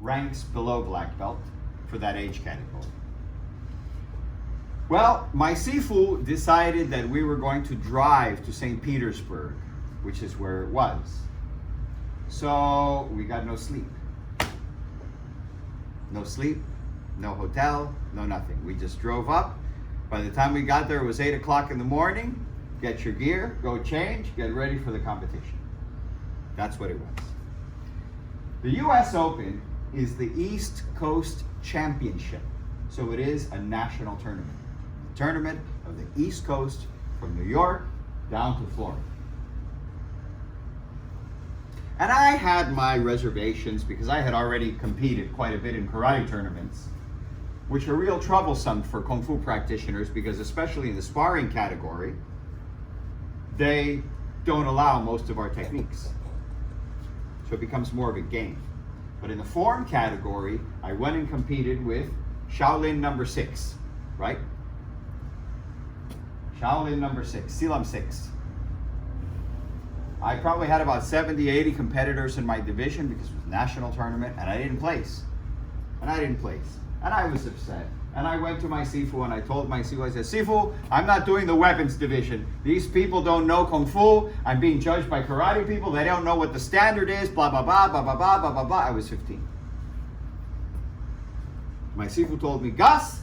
ranks below black belt for that age category. Well, my Sifu decided that we were going to drive to St. Petersburg, which is where it was. So we got no sleep. No sleep, no hotel, no nothing. We just drove up. By the time we got there, it was 8 o'clock in the morning. Get your gear, go change, get ready for the competition. That's what it was. The US Open is the East Coast Championship. So it is a national tournament. A tournament of the East Coast from New York down to Florida. And I had my reservations because I had already competed quite a bit in karate tournaments, which are real troublesome for Kung Fu practitioners because especially in the sparring category, they don't allow most of our techniques. So it becomes more of a game. But in the form category, I went and competed with Shaolin number 6, right? Shaolin number 6, Silam 6. I probably had about 70, 80 competitors in my division because it was a national tournament and I didn't place. And I was upset. And I went to my Sifu and I told my Sifu, I said, Sifu, I'm not doing the weapons division. These people don't know Kung Fu. I'm being judged by karate people. They don't know what the standard is, blah, blah, blah, blah, blah, blah, blah, blah, blah. I was 15. My Sifu told me, Gus,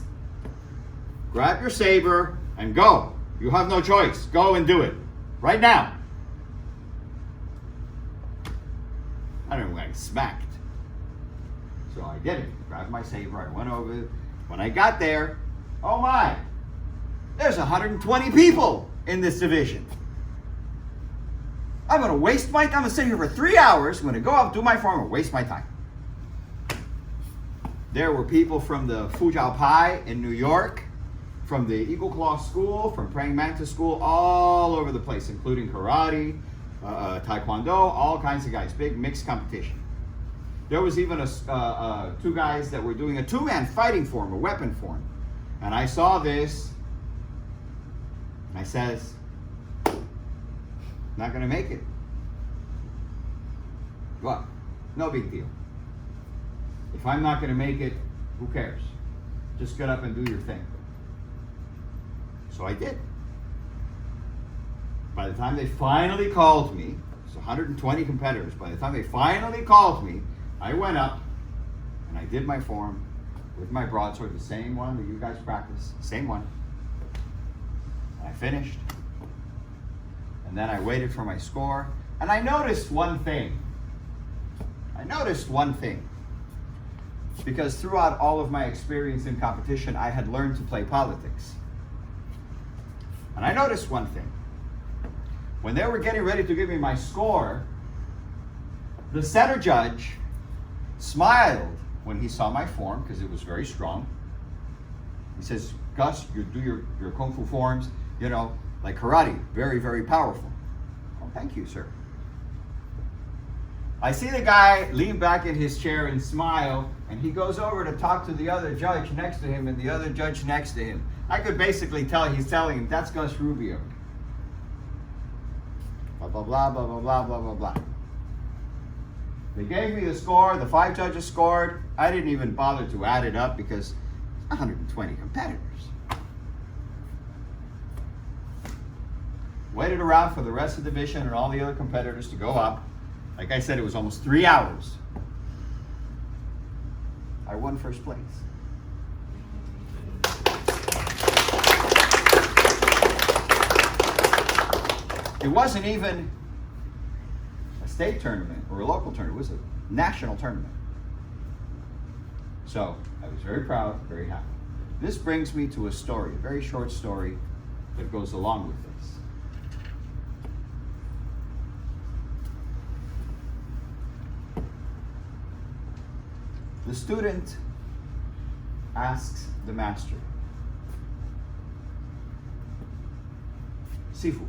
grab your saber and go. You have no choice. Go and do it. Right now. I don't know when I smacked. So I did it. Grabbed my saber. I went over. When I got there, oh my, there's 120 people in this division. I'm going to waste my time. I'm going to sit here for 3 hours. I'm going to go up, do my form, and waste my time. There were people from the Fuzhou Pai in New York, from the Eagle Claw School, from Praying Mantis School, all over the place, including karate, taekwondo, all kinds of guys. Big mixed competition. There was even two guys that were doing a two-man fighting form, a weapon form. And I saw this, and I says, not going to make it. Well, no big deal. If I'm not going to make it, who cares? Just get up and do your thing. So I did. By the time they finally called me, it's 120 competitors, by the time they finally called me, I went up and I did my form with my broadsword, the same one that you guys practice, same one. And I finished. And then I waited for my score. And I noticed one thing. Because throughout all of my experience in competition, I had learned to play politics. And I noticed one thing. When they were getting ready to give me my score, the center judge smiled when he saw my form because it was very strong. He says, Gus, you do your Kung Fu forms, you know, like karate, very, very powerful. Oh, thank you, sir. I see the guy lean back in his chair and smile, and he goes over to talk to the other judge next to him and the other judge next to him. I could basically tell he's telling him, that's Gus Rubio. Blah, blah, blah, blah, blah, blah, blah, blah, blah. They gave me the score, the 5 judges scored. I didn't even bother to add it up because 120 competitors. Waited around for the rest of the division and all the other competitors to go up. Like I said, it was almost 3 hours. I won first place. It wasn't even a state tournament or a local tournament. It was a national tournament. So I was very proud, very happy. This brings me to a story, a very short story that goes along with this. The student asks the master, Sifu,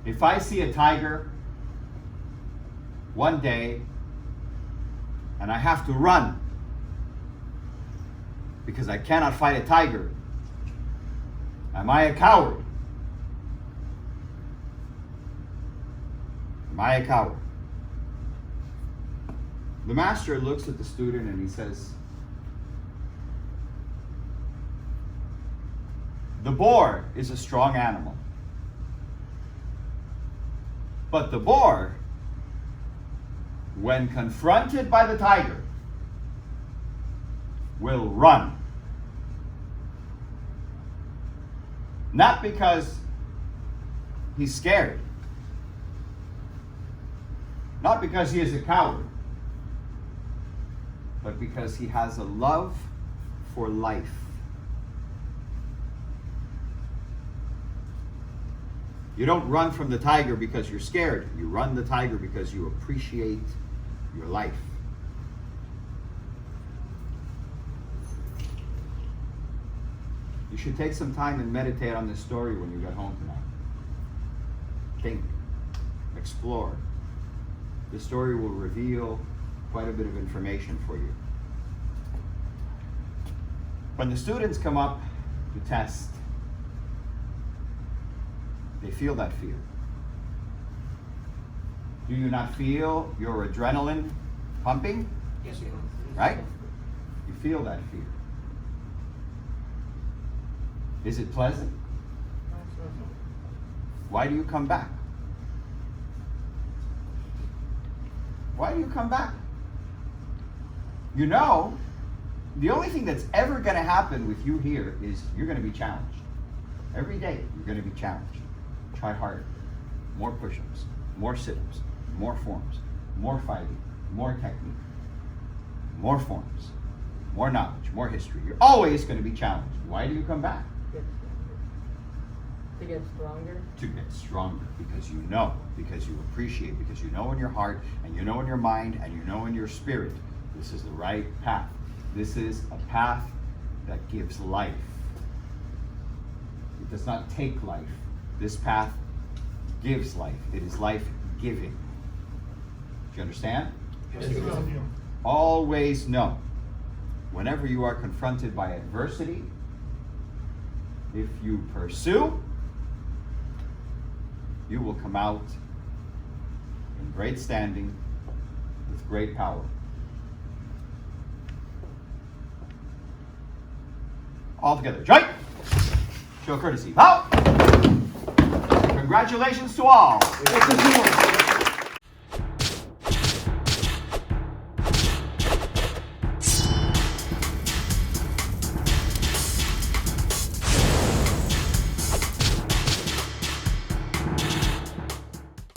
if I see a tiger one day and I have to run because I cannot fight a tiger, am I a coward? Am I a coward? The master looks at the student and he says, the boar is a strong animal. But the boar, when confronted by the tiger, will run. Not because he's scared. Not because he is a coward. But because he has a love for life. You don't run from the tiger because you're scared. You run the tiger because you appreciate your life. You should take some time and meditate on this story when you get home tonight. Think, explore. The story will reveal quite a bit of information for you. When the students come up to test, they feel that fear. Do you not feel your adrenaline pumping? Yes, sir. Right? You feel that fear. Is it pleasant? Why do you come back? Why do you come back? You know, the only thing that's ever going to happen with you here is you're going to be challenged. Every day you're going to be challenged. Try harder. More push-ups, more sit-ups, more forms, more fighting, more technique, more forms, more knowledge, more history. You're always going to be challenged. Why do you come back? To get stronger? To get stronger, because you know, because you appreciate, because you know in your heart, and you know in your mind, and you know in your spirit, this is the right path. This is a path that gives life. It does not take life. This path gives life. It is life-giving. Do you understand? Yes, sir. Always know, whenever you are confronted by adversity, if you pursue, you will come out in great standing with great power. All together. Join! Show courtesy. Pow! Congratulations to all.